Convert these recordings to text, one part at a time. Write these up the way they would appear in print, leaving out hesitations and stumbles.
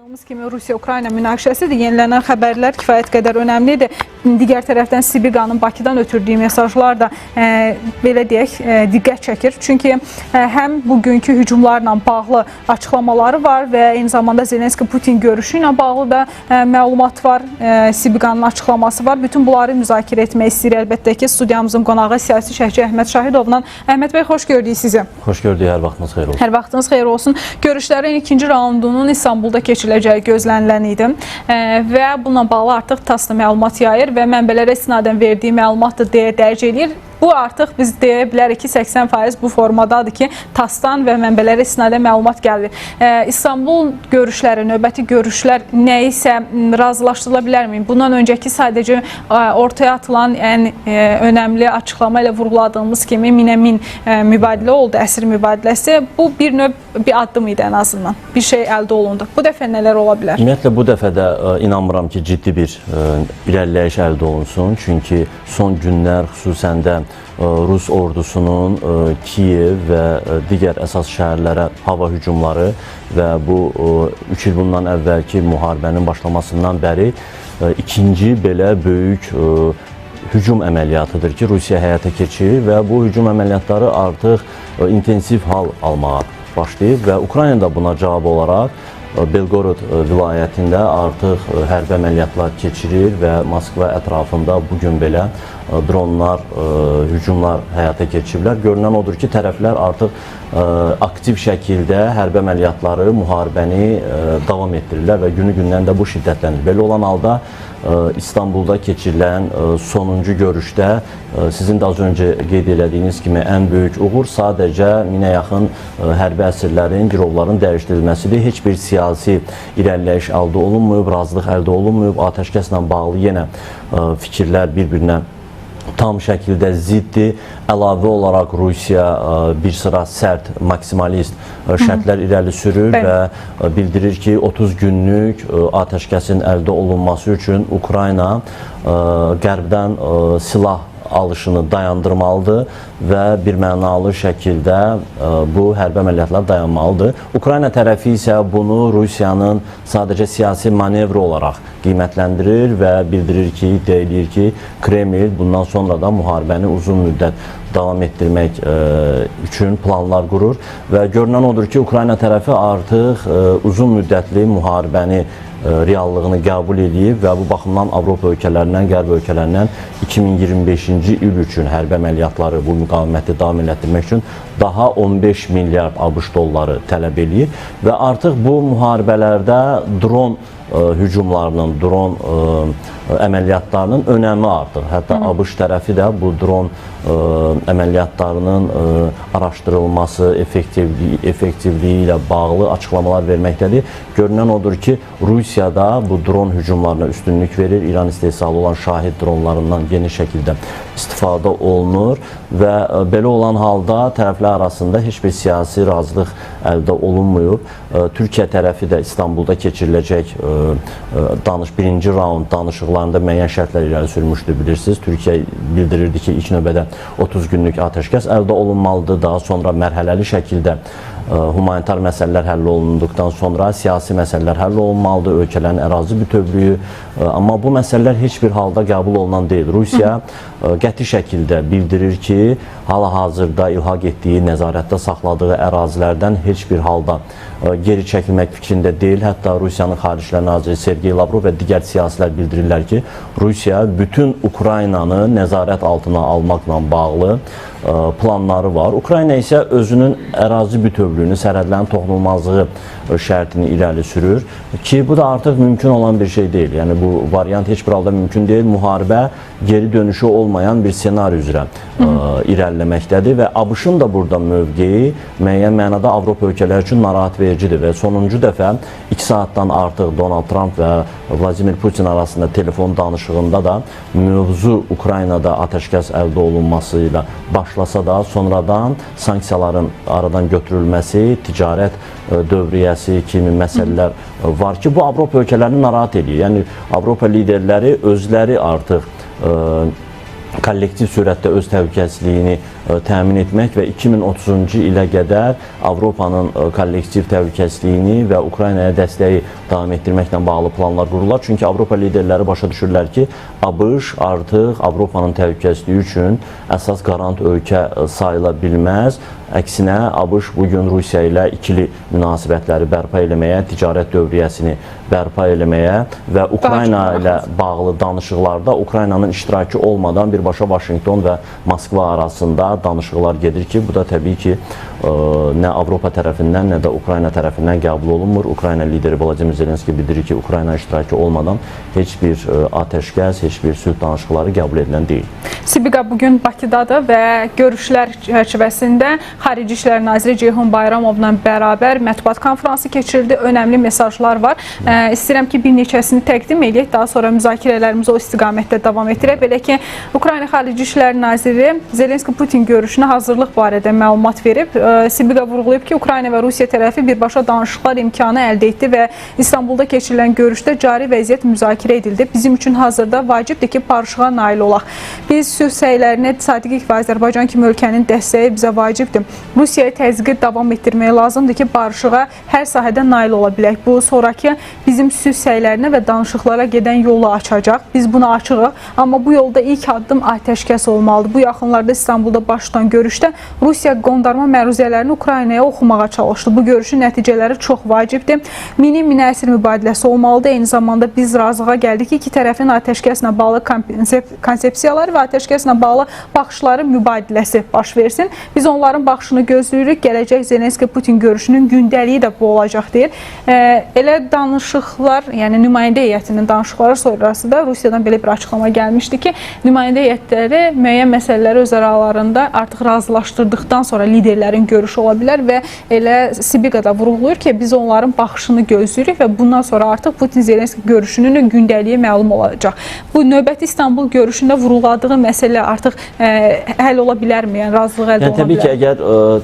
Kimi Rusiya-Ukrayna münaqişəsidir. Yenilənən xəbərlər kifayət qədər önəmlidir. Digər tərəfdən Sibirqanın Bakıdan ötürdüyü mesajlar da belə deyək, diqqət çəkir. Çünki həm bugünkü hücumlarla bağlı açıqlamaları var və eyni zamanda Zelenski-Putin görüşü ilə bağlı da məlumat var. Sibirqanın açıqlaması var. Bütün bunları müzakirə etmək istəyir. Əlbəttə ki, studiyamızın qonağı siyasi şərhçi Əhməd Şahidovla. Əhməd bəy, xoş gördük sizi. Xoş gördük, hər vaxtınız xeyir olsun. Hər vaxtınız xeyir olsun. Görüşlərin ikinci raundunun İstanbulda keçiriləcəyi gözlənilən idi və bununla bağlı artıq TASS məlumat yayır və mənbələrə istinadən verdiyi məlumat da deyə dərc edir. Bu artıq biz deyə bilərik ki, 80% bu formadadır ki, TASS-dan və mənbələrə istinadən məlumat gəlir. İstanbul görüşləri, növbəti görüşlər nə isə razılaşdırıla bilərmi? Bundan öncəki sadəcə ortaya atılan ən önəmli açıqlama ilə vurguladığımız kimi minə-min mübadilə oldu, əsir mübadiləsi. Bu bir növ bir addım idi ən azından. Bir şey əldə olundu. Bu dəfə nələr ola bilər? Ümumiyyətlə bu dəfə də inanmıram ki, ciddi bir irəliləyiş əldə olunsun. Çünki son günlər xüsusən də Rus ordusunun Kiyev və digər əsas şəhərlərə hava hücumları və bu 3 il bundan əvvəlki müharibənin başlamasından bəri ikinci belə böyük hücum əməliyyatıdır ki, Rusiya həyata keçirir və bu hücum əməliyyatları artıq intensiv hal almağa başlayıb və Ukrayna da buna cavab olaraq Belgorod vilayətində artıq hərbi əməliyyatlar keçirir və Moskva ətrafında bugün belə dronlar, hücumlar həyata keçiriblər. Görünən odur ki, tərəflər artıq aktiv şəkildə hərbi əməliyyatları, müharibəni davam etdirirlər və günü-gündən də bu şiddətlənir. Belə olan halda İstanbulda keçirilən sonuncu görüşdə sizin də az öncə qeyd elədiyiniz kimi ən böyük uğur sadəcə minə yaxın hərbi əsirlərin, girovların dəyişdirilməsidir. Heç bir siyasi irəliləyiş əldə olunmayıb, razılıq əldə olunmayıb. Atəşkəslə bağlı yenə fikirlər bir-birinə tam şəkildə ziddir. Əlavə olaraq Rusiya bir sıra sərt, maksimalist şərtlər irəli sürür və bildirir ki, 30 günlük atəşkəsin əldə olunması üçün Ukrayna qərbdən silah alışını dayandırmalıdır və bir mənalı şəkildə bu hərbi əməliyyatlar dayanmalıdır. Ukrayna tərəfi isə bunu Rusiyanın sadəcə siyasi manevr olaraq qiymətləndirir və bildirir ki, deyilir ki, Kreml bundan sonra da müharibəni uzun müddət davam etdirmək üçün planlar qurur və görünən odur ki, Ukrayna tərəfi artıq uzun müddətli müharibəni reallığını qəbul edib və bu baxımdan Avropa ölkələrindən, Qərb ölkələrindən 2025-ci il üçün hərbi əməliyyatları, bu müqaviməti davam etdirmək üçün daha 15 milyard ABŞ dolları tələb edir və artıq bu müharibələrdə dron hücumlarının, dron əməliyyatlarının önəmi artır. Hətta ABŞ tərəfi də bu dron əməliyyatlarının araşdırılması, effektivliyi ilə bağlı açıqlamalar verməkdədir. Görünən odur ki, Rusiyada bu dron hücumlarına üstünlük verir. İran istehsalı olan şahid dronlarından geniş şəkildə istifadə olunur və belə olan halda tərəflər arasında heç bir siyasi razılıq əldə olunmuyub. Türkiyə tərəfi də İstanbulda keçiriləcək birinci raund danışıqlarında müəyyən şərtlər irəli sürmüşdür, bilirsiniz. Türkiyə bildirirdi ki, ilk növbədə 30 günlük atəşkəs əldə olunmalıdır. Daha sonra mərhələli şəkildə humanitar məsələlər həll olunduqdan sonra siyasi məsələlər həll olunmalıdır, ölkələrin ərazi bütövlüyü. Amma bu məsələlər heç bir halda qəbul olunan deyil. Rusiya qəti şəkildə bildirir ki, hal-hazırda ilhaq etdiyi, nəzarətdə saxladığı ərazilərdən heç bir halda geri çəkilmək fikrində deyil. Hətta Rusiyanın Xaricilər Naziri Sergey Lavrov və digər siyasilər bildirirlər ki, Rusiya bütün Ukraynanı nəzarət altına almaqla bağlı planları var. Ukrayna isə özünün ərazi bütövlüyünü, sərhədlərin toxunulmazlığı şərtini irəli sürür ki, bu da artıq mümkün olan bir şey deyil. Yəni bu variant heç bir halda mümkün deyil. Müharibə geri dönüşü olmayan bir senari üzrə irəliləməkdədir və ABŞ-ın da burada mövqeyi müəyyən mənada Avropa ölkələri üçün narahat vericidir və sonuncu dəfə 2 saatdan artıq Donald Trump və Vladimir Putin arasında telefon danışığında da mövzu Ukraynada atəşkəs əldə olunması ilə başlasa da sonradan sanksiyaların aradan götürülməsi, ticarət dövriyyəsi kimi məsələlər var ki, bu Avropa ölkələrini narahat edir. Yəni Avropa liderləri özləri artıq kollektiv sürətdə öz təhlükəsizliyini təmin etmək və 2030-cu ilə qədər Avropanın kollektiv təhlükəsizliyini və Ukraynaya dəstəyi davam etdirməklə bağlı planlar qururlar. Çünki Avropa liderləri başa düşürlər ki, ABŞ artıq Avropanın təhlükəsizliyi üçün əsas qarant ölkə sayıla bilməz. Əksinə, ABŞ bugün Rusiya ilə ikili münasibətləri bərpa eləməyə, ticarət dövriyyəsini bərpa eləməyə və Ukrayna ilə bağlı danışıqlarda Ukraynanın iştirakı olmadan birbaşa Vaşinqton və Moskva arasında danışıqlar gedir ki, bu da təbii ki, nə Avropa tərəfindən, nə də Ukrayna tərəfindən qəbul olunmur. Ukrayna lideri Vladimir Zelenski bildirir ki, Ukrayna iştirakı olmadan heç bir atəşkəs, heç bir sülh danışıqları qəbul edilən deyil. Sibiqa bugün Bakıdadır və görüşlər çərçivəsində Xarici İşlər Naziri Ceyhun Bayramovla bərabər mətbuat konfransı keçirildi. Önəmli mesajlar var. İstəyirəm ki, bir neçəsini təqdim edək. Daha sonra müzakirələrimiz o istiqamətdə davam etdirək. Belə ki, Ukrayna Xarici İşlər Naziri Zelenski-Putin görüşünə hazırlıq barədə məlumat verib. Sibiqa vurğulayıb ki, Ukrayna və Rusiya tərəfi birbaşa danışıqlar imkanı əldə etdi və İstanbulda keçirilən görüşdə cari vəziyyət müzakirə edildi. Bizim üçün hazırda vacibdir ki, barışığa nail olaq. Biz sülh səylərinə sadiq və Azərbaycan kimi ölkənin dəstəyi bizə vacibdir. Rusiyaya təzyiqi davam etdirmək lazımdır ki, barışığa hər sahədə nail ola bilək. Bu, sonraki bizim sülh səylərinə və danışıqlara gedən yolu açacaq. Biz buna açığıq, amma bu yolda ilk addım atəşkəs olmalıdır. Bu yaxınlarda İstanbulda baş tutan görüşdə Rusiya qondarma məruzələrini Ukraynaya oxumağa çalışdı. Bu görüşün nəticələri çox vacibdir. Mini əsir mübadiləsi olmalıdır. Eyni zamanda biz razılığa gəldik ki, iki tərəfin atəşkəslə bağlı konsepsiyaları və atəşkəslə bağlı baxışları mübadiləsi baş versin. Biz onların baxışını gözləyirik. Gələcək Zelenski-Putin görüşünün gündəliyi də bu olacaq deyir. Elə danışıqlar, yəni nümayəndə heyətinin danışıqları sonrası da Rusiyadan belə bir açıqlama gəlmişdi ki, nümayəndə heyətləri müəyyən məsələləri öz aralarında artıq razılaşdırdıqdan sonra liderlərin görüşü ola bilər və elə Sibiqada vurğulayır ki, biz onların baxışını gözləyirik və bundan sonra artıq Putin-Zelenski görüşünün gündəliyi məlum olacaq. Bu növbəti İstanbul görüşündə vurğuladığı məsələ artıq həll ola bilərmi? Yəni razılıq əldə oluna bilər? Təbii ki, əgər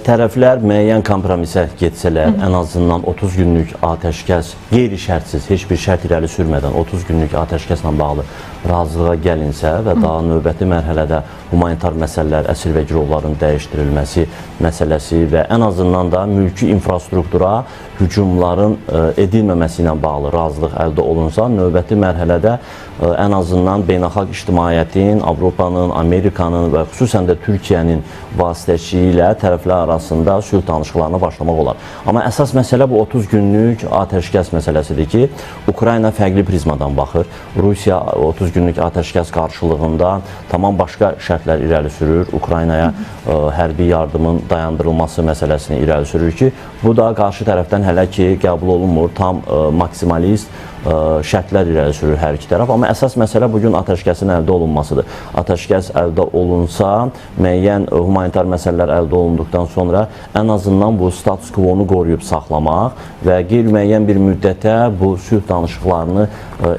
tərəflər müəyyən kompromisə getsələr, ən azından 30 günlük atəşkəs, qeyri-şərtsiz, heç bir şərt irəli sürmədən 30 günlük atəşkəslə bağlı razılığa gəlinsə və daha növbəti mərhələdə humanitar məsələlər, əsir və girovların dəyişdirilməsi məsələsi və ən azından da mülki infrastruktura hücumların edilməməsi ilə bağlı razılıq əldə olunsa, növbəti mərhələdə ən azından beynəlxalq ictimaiyyətin, Avropanın, Amerikanın və xüsusən də Türkiyənin vasitəçiliyi ilə tərəflər arasında sülh danışıqlarına başlamaq olar. Amma əsas məsələ bu 30 günlük atəşkəs məsələsidir ki, Ukrayna fərqli prizmadan baxır. Rusiya 30 günlük atəşkəs qarşılığında tamam başqa şərtlər irəli sürür. Ukraynaya hərbi yardımın dayandırılması məsələsini irəli sürür ki, bu da qarşı tərəfdən hələ ki qəbul olunmur, tam maksimalist şərtlər irəli sürür hər iki tərəf. Amma əsas məsələ bugün atəşkəsin əldə olunmasıdır. Atəşkəs əldə olunsa, müəyyən humanitar məsələlər əldə olunduqdan sonra ən azından bu status quo-nu qoruyub saxlamaq və qeyri-müəyyən bir müddətə bu sülh danışıqlarını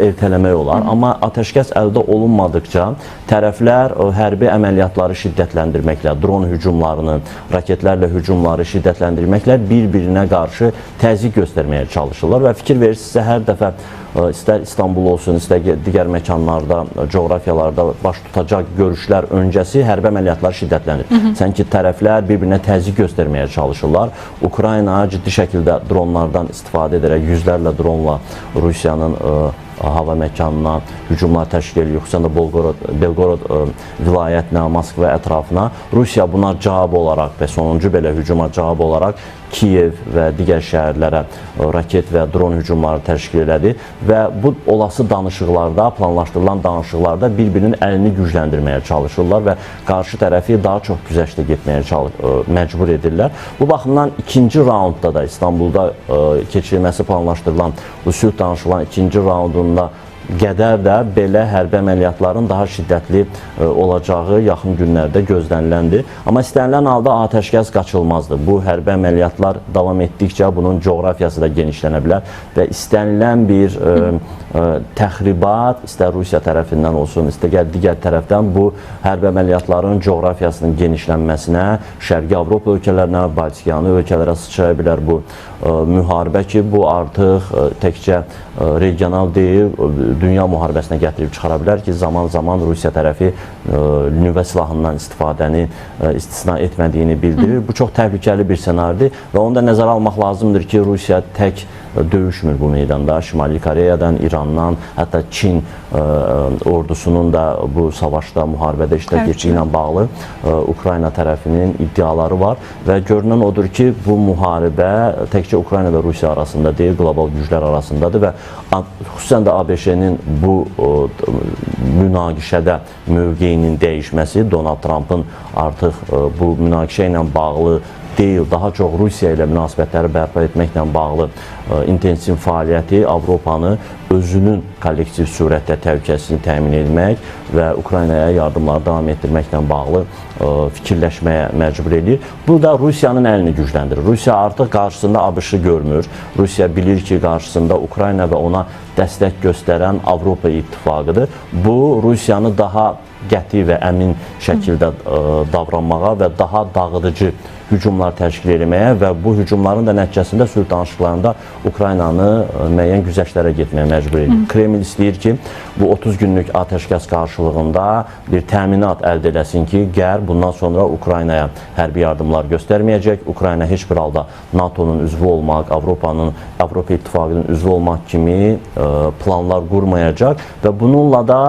ertələmək olar. Amma atəşkəs əldə olunmadıkca tərəflər hərbi əməliyyatları şiddətləndirməklə, dron hücumlarını, raketlərlə hücumları şiddətləndirməklə bir-birinə qarşı təzyiq göstərməyə çalışırlar və fikir verirsinizsə hər dəfə istər İstanbul olsun, istər digər məkanlarda, coğrafiyalarda baş tutacaq görüşlər öncəsi hərbi əməliyyatlar şiddətlənir. Sanki tərəflər bir-birinə təzyiq göstərməyə çalışırlar. Ukrayna ciddi şəkildə dronlardan istifadə edərək yüzlərlə dronla Rusiyanın hava məkanına hücumlar təşkil edir, xüsusən də Belgorod vilayətinə, Moskva ətrafına. Rusiya buna cavab olaraq və sonuncu belə hücuma cavab olaraq Kiyev və digər şəhərlərə raket və dron hücumları təşkil elədi və bu olası danışıqlarda, planlaşdırılan danışıqlarda bir-birinin əlini gücləndirməyə çalışırlar və qarşı tərəfi daha çox güzəştə getməyə məcbur edirlər. Bu baxımdan ikinci raundda da İstanbulda keçirilməsi planlaşdırılan bu sülh danışıqların ikinci raundunda qədər də belə hərbi əməliyyatların daha şiddətli olacağı yaxın günlərdə gözləniləndir. Amma istənilən halda atəşkəs qaçılmazdır. Bu hərbi əməliyyatlar davam etdikcə bunun coğrafiyası da genişlənə bilər və istənilən bir təxribat, istər Rusiya tərəfindən olsun, istər digər tərəfdən bu hərbi əməliyyatların coğrafiyasının genişlənməsinə, Şərqi Avropa ölkələrinə, Baltikyanı ölkələrə sıçraya bilər bu müharibə ki, bu artıq təkcə regional deyil, dünya müharibəsinə gətirib çıxara bilər ki, zaman-zaman Rusiya tərəfi nüvə silahından istifadəni istisna etmədiyini bildirir. Bu çox təhlükəli bir ssenaridir və onu da nəzərə almaq lazımdır ki, Rusiya tək döyüşmür bu meydanda. Şimali Koreyadan, İrandan, hətta Çin ordusunun da bu savaşda, müharibədə iştirak etdiyi ilə bağlı Ukrayna tərəfinin iddiaları var və görünən odur ki, bu müharibə təkcə Ukrayna və Rusiya arasında deyil, qlobal güclər arasındadır və xüsusən də ABŞ-nin bu münaqişədə mövqeyinin dəyişməsi, Donald Trumpın artıq bu münaqişə ilə bağlı deyil, daha çox Rusiya ilə münasibətləri bərpa etməklə bağlı intensiv fəaliyyəti Avropanı özünün kollektiv surətdə təhlükəsizliyini təmin etmək və Ukraynaya yardımları davam etdirməklə bağlı fikirləşməyə məcbur edir. Bu da Rusiyanın əlini gücləndirir. Rusiya artıq qarşısında ABŞ-ı görmür. Rusiya bilir ki, qarşısında Ukrayna və ona dəstək göstərən Avropa İttifaqıdır. Bu, Rusiyanı daha qəti və əmin şəkildə davranmağa və daha dağıdıcı hücumlar təşkil etməyə və bu hücumların da nəticəsində sülh danışıqlarında Ukraynanı müəyyən güzəştlərə getməyə məcbur edir. Kreml istəyir ki, bu 30 günlük atəşkəs qarşılığında bir təminat əldə eləsin ki, Qərb bundan sonra Ukraynaya hərbi yardımlar göstərməyəcək. Ukrayna heç bir halda NATO-nun üzvü olmaq, Avropa İttifaqının üzvü olmaq kimi planlar qurmayacaq və bununla da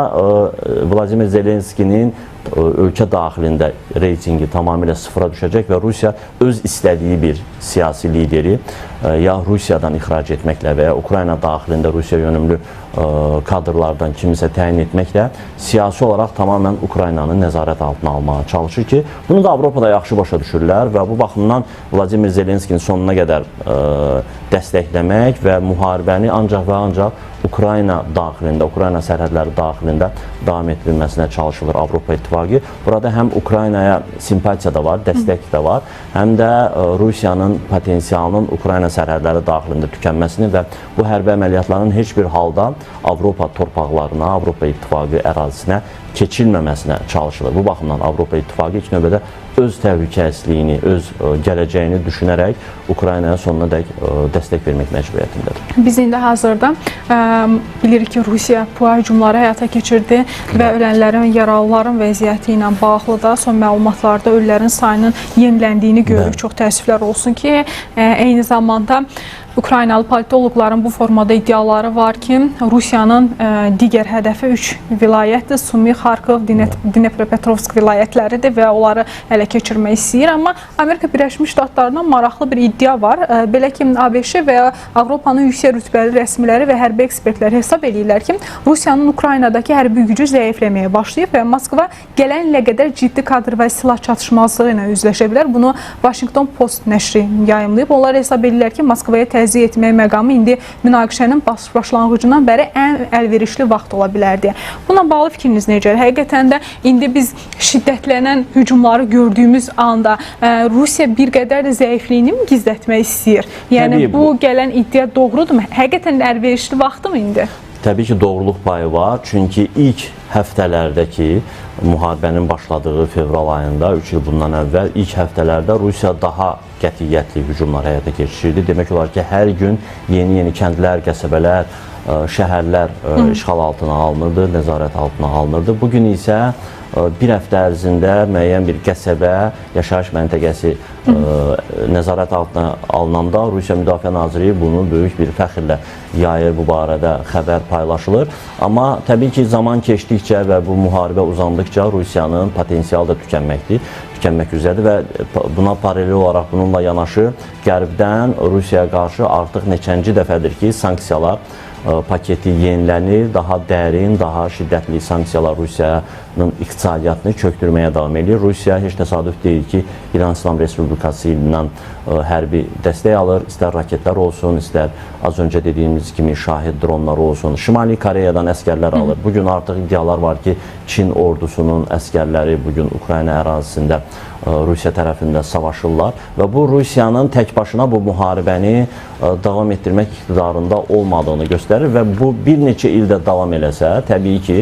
Vladimir Zelenskinin ölkə daxilində reytingi tamamilə sıfıra düşəcək və Rusiya öz istədiyi bir siyasi lideri ya Rusiyadan ixrac etməklə və ya Ukrayna daxilində Rusiya yönümlü kadrlardan kimisə təyin etməklə siyasi olaraq tamamən Ukraynanı nəzarət altına almağa çalışır ki, bunu da Avropada yaxşı başa düşürlər və bu baxımdan Vladimir Zelenskinin sonuna qədər dəstəkləmək və müharibəni ancaq və ancaq Ukrayna daxilində, Ukrayna sərhədləri daxilində davam etdirilməsinə çalışılır Avropa İttifaqı. Burada həm Ukraynaya simpatiya da var, dəstək də var, həm də Rusiyanın potensialının Ukrayna sərhədləri daxilində tükənməsini və bu hərbi əməliyyatların heç bir halda Avropa torpaqlarına, Avropa İttifaqı ərazisinə keçilməməsinə çalışılır. Bu baxımdan Avropa İttifaqı ilk növbədə öz təhlükəsizliyini, öz gələcəyini düşünərək Ukraynaya sonuna dək dəstək vermək məcburiyyətindədir. Biz indi hazırda bilirik ki, Rusiya PUA hücumları həyata keçirdi və ölənlərin, yaralıların vəziyyəti ilə bağlı da son məlumatlarda ölülərin sayının yeniləndiyini görürük. Çox təəssüflər olsun ki, eyni zamanda Ukraynalı politoloqların bu formada iddiaları var ki, Rusiyanın digər hədəfi 3 vilayətdir. Sumi, Xarkov, Dnepropetrovsk vilayətləridir və onları ələ keçirmək istəyir. Amma Amerika Birləşmiş Ştatlarından maraqlı bir iddia var. Belə ki, ABŞ və ya Avropanın yüksək rütbəli rəsmiləri və hərbi ekspertlər hesab edirlər ki, Rusiyanın Ukraynadakı hərbi gücü zəifləməyə başlayıb və Moskva gələn ilə qədər ciddi kadr və silah çatışmazlığı ilə üzləşə bilər. Bunu Washington Post nəşri yayımlayıb. Onlar hesab edirlər ki, Moskvaya təzyiq etmək məqamı indi münaqişənin başlanğıcından bəri ən əlverişli vaxt ola bilərdi. Buna bağlı fikriniz necədir? Həqiqətən də indi biz şiddətlənən hücumları gördüyümüz anda Rusiya bir qədər də zəifliyini mi gizlətmək istəyir? Yəni bu gələn iddia doğrudurmu? Həqiqətən əlverişli vaxtdır mı indi? Təbii ki, doğruluq payı var. Çünki ilk həftələrdəki müharibənin başladığı fevral ayında, 3 il bundan əvvəl, ilk həftələrdə Rusiya daha qətiyyətli hücumlar həyata keçirirdi. Demək olar ki, hər gün yeni-yeni kəndlər, qəsəbələr, şəhərlər işğal altına alınırdı, nəzarət altına alınırdı. Bugün isə bir həftə ərzində müəyyən bir qəsəbə, yaşayış məntəqəsi nəzarət altına alınanda Rusiya Müdafiə Nazirliyi bunu böyük bir fəxrlə yayır, bu barədə xəbər paylaşılır. Amma təbii ki, zaman keçdikcə və bu müharibə uzandıqca Rusiyanın potensialı da tükənmək üzrədir və buna paralel olaraq bununla yanaşı Qərbdən Rusiyaya qarşı artıq neçənci dəfədir ki, sanksiyalar paketi yenilənir, daha dərin, daha şiddətli sanksiyalar Rusiyanın iqtisadiyyatını kökdürməyə davam edir. Rusiya heç təsadüf deyil ki, İran İslam Respublikası ilə hərbi dəstək alır, istər raketlər olsun, istər az öncə dediyimiz kimi şahid dronları olsun, Şimali Koreyadan əskərlər alır. Bugün artıq iddialar var ki, Çin ordusunun əskərləri bugün Ukrayna ərazisində Rusiya tərəfində savaşırlar və bu Rusiyanın tək başına bu müharibəni davam etdirmək iqtidarında olmadığını göstərir və bu bir neçə ildə davam eləsə, təbii ki,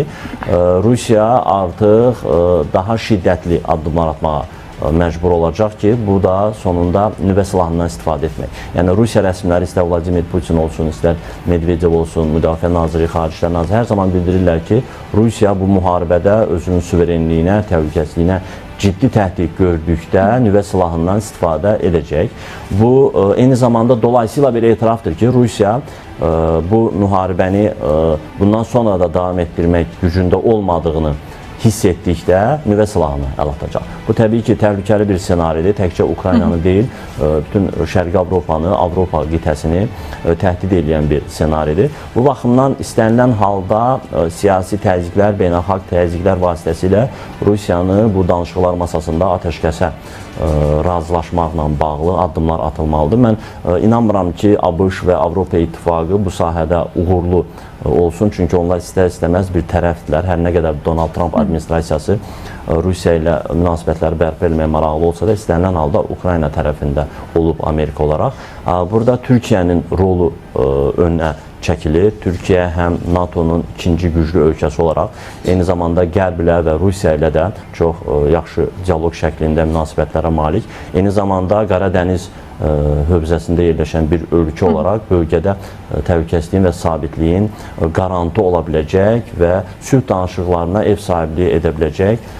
Rusiya artıq daha şiddətli addımlar atmağa məcbur olacaq ki, bu da sonunda nüvə silahından istifadə etmək. Yəni Rusiya rəsmiləri istər Vladimir Putin olsun, istər Medvedev olsun, Müdafiə Naziri, Xarici İşlər Naziri hər zaman bildirirlər ki, Rusiya bu müharibədə özünün suverenliyinə, təhlükəsizliyinə ciddi təhdid gördükdə nüvə silahından istifadə edəcək. Bu eyni zamanda dolayısıyla bir etirafdır ki, Rusiya bu müharibəni bundan sonra da davam etdirmək gücündə olmadığını hiss etdikdə nüvə silahını əl atacaq. Bu təbii ki, təhlükəli bir ssenaridir. Təkcə Ukraynanı deyil, bütün Şərqi Avropanı, Avropa qitəsini təhdid edən bir ssenaridir. Bu baxımdan istənilən halda siyasi təzyiqlər, beynəlxalq təzyiqlər vasitəsilə Rusiyanı bu danışıqlar masasında atəşkəsə razılaşmaqla bağlı addımlar atılmalıdır. Mən inanmıram ki, ABŞ və Avropa İttifaqı bu sahədə uğurlu olsun. Çünki onlar istər-istəməz bir tərəfdirlər. Hər nə qədər Donald Trump administrasiyası Rusiya ilə münasibətləri bərpa etməyə maraqlı olsa da, istənilən halda Ukrayna tərəfində olub Amerika olaraq. Burada Türkiyənin rolu önünə çəkilir. Türkiyə həm NATO-nun ikinci güclü ölkəsi olaraq, eyni zamanda Qərb ilə və Rusiya ilə də çox yaxşı dialoq şəklində münasibətlərə malik. Eyni zamanda Qara Dəniz hövzəsində yerləşən bir ölkə olaraq bölgədə təhlükəsizliyin və sabitliyin qarantı ola biləcək və sülh danışıqlarına ev sahibliyi edə biləcək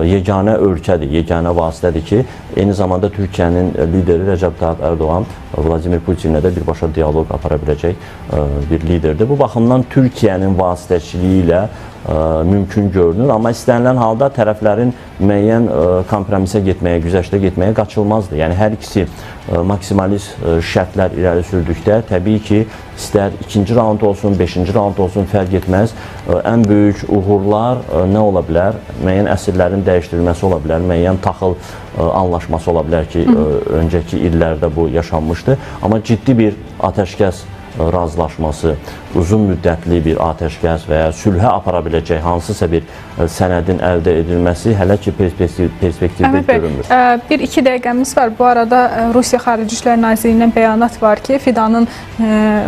yeganə ölkədir, yeganə vasitədir ki, eyni zamanda Türkiyənin lideri Rəcəb Tayyip Ərdoğan Vladimir Putinlə də birbaşa dialoq apara biləcək bir liderdir. Bu baxımdan Türkiyənin vasitəçiliyi ilə mümkün görünür, amma istənilən halda tərəflərin müəyyən kompromisə getməyə, güzəştə getməyə qaçılmazdır. Yəni hər ikisi maksimalist şərtlər irəli sürdükdə təbii ki, istər ikinci raund olsun, beşinci raund olsun, fərq etməz. Ən böyük uğurlar nə ola bilər? Müəyyən əsirlərin dəyişdirilməsi ola bilər, müəyyən taxıl anlaşması ola bilər ki, öncəki illərdə bu yaşanmışdı. Amma ciddi bir atəşkəs razılaşması, uzun müddətli bir atəşkəs və ya sülhə apara biləcək hansısa bir sənədin əldə edilməsi hələ ki perspektivdə görünmür. Bir-iki dəqiqəmiz var. Bu arada Rusiya Xarici İşlər Nazirliyindən bəyanat var ki, Fidanın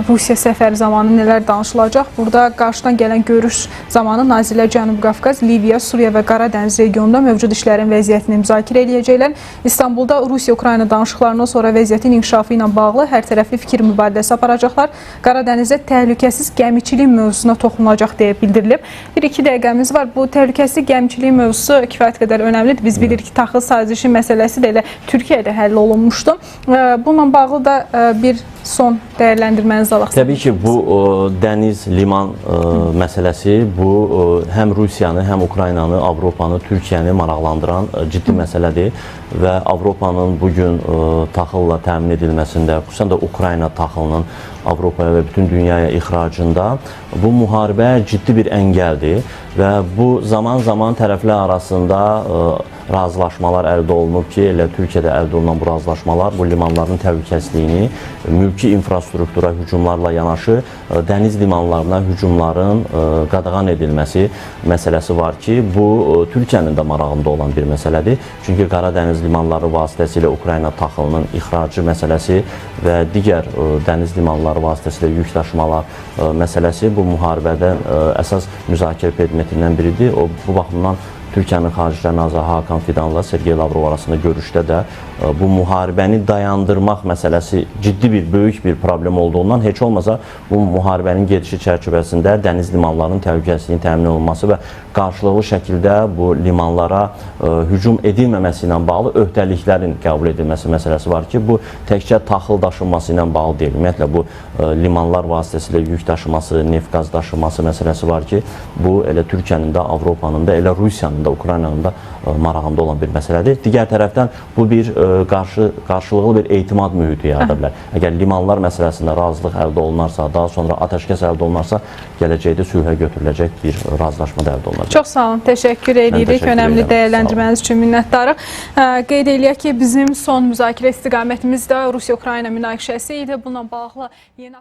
Rusiya səfəri zamanı nələr danışılacaq. Burada qarşıdan gələn görüş zamanı nazirlər Cənubi Qafqaz, Liviya, Suriya və Qara Dəniz regionunda mövcud işlərin vəziyyətini müzakirə edəcəklər. İstanbulda Rusiya-Ukrayna danışıqlarından sonra vəziyyətin inkişafı ilə bağlı hər tərəfli fikir mübadiləsi aparacaqlar. Qara Dənizdə təhlükəsiz gəmiçilik mövzusuna toxunulacaq deyə bildirilib. Bir-iki dəqiqəmiz var. Bu təhlükəsizlik gəmiçilik mövzusu kifayət qədər önəmlidir. Biz bilirik ki, taxıl sazişi məsələsi də elə Türkiyədə həll olunmuşdu. Bununla bağlı da bir son dəyərləndirmənizi alaq. Təbii ki, bu dəniz, liman məsələsi bu həm Rusiyanı, həm Ukraynanı, Avropanı, Türkiyəni maraqlandıran ciddi məsələdir və Avropanın bugün taxılla təmin edilməsində, xüsusən də Ukrayna taxılının Avropaya və bütün dünyaya ixracında bu müharibə ciddi bir əngəldir və bu zaman-zaman tərəflər arasında razılaşmalar əldə olunub ki, elə Türkiyədə əldə olunan bu razılaşmalar bu limanların təhlükəsizliyini, mülki infrastruktura hücumlarla yanaşı dəniz limanlarına hücumların qadağan edilməsi məsələsi var ki, bu Türkiyənin də marağında olan bir məsələdir. Çünki Qara Dəniz limanları vasitəsilə Ukrayna taxılının ixracı məsələsi və digər dəniz limanları vasitəsilə yük daşımalar məsələsi bu müharibədən əsas müzakirə predmetindən biridir. Bu baxımdan Türkiyənin Xarici İşlər Naziri Hakan Fidanla Sergey Lavrov arasında görüşdə də bu müharibəni dayandırmaq məsələsi ciddi bir, böyük bir problem olduğundan heç olmasa bu müharibənin gedişi çərçivəsində dəniz limanlarının təhlükəsizliyinin təmin olunması və qarşılıqlı şəkildə bu limanlara hücum edilməməsi ilə bağlı öhdəliklərin qəbul edilməsi məsələsi var ki, bu təkcə taxıl daşınması ilə bağlı deyil. Ümumiyyətlə, bu limanlar vasitəsilə yük daşıması, neft qaz daşınması məsələsi var ki, bu elə Türkiyənin də, Avropanın da, elə Rusiyanın da, Ukraynanın da marağında olan bir məsələdir. Digər tərəfdən bu bir qarşılıqlı bir etimad mühiti yarada bilər. Əgər limanlar məsələsində razılıq əldə olunarsa, daha sonra atəşkəs əldə olunarsa, gələcəkdə sülhə götürüləcək bir razılaşma da əldə olunacaq. Çox sağ olun, təşəkkür edirik. Önəmli dəyərləndirməniz üçün minnətdarıq. Qeyd eləyək ki, bizim son müzakirə istiqamətimiz də Rusiya-Ukrayna münaqişəsi idi. Bununla bağlı yeni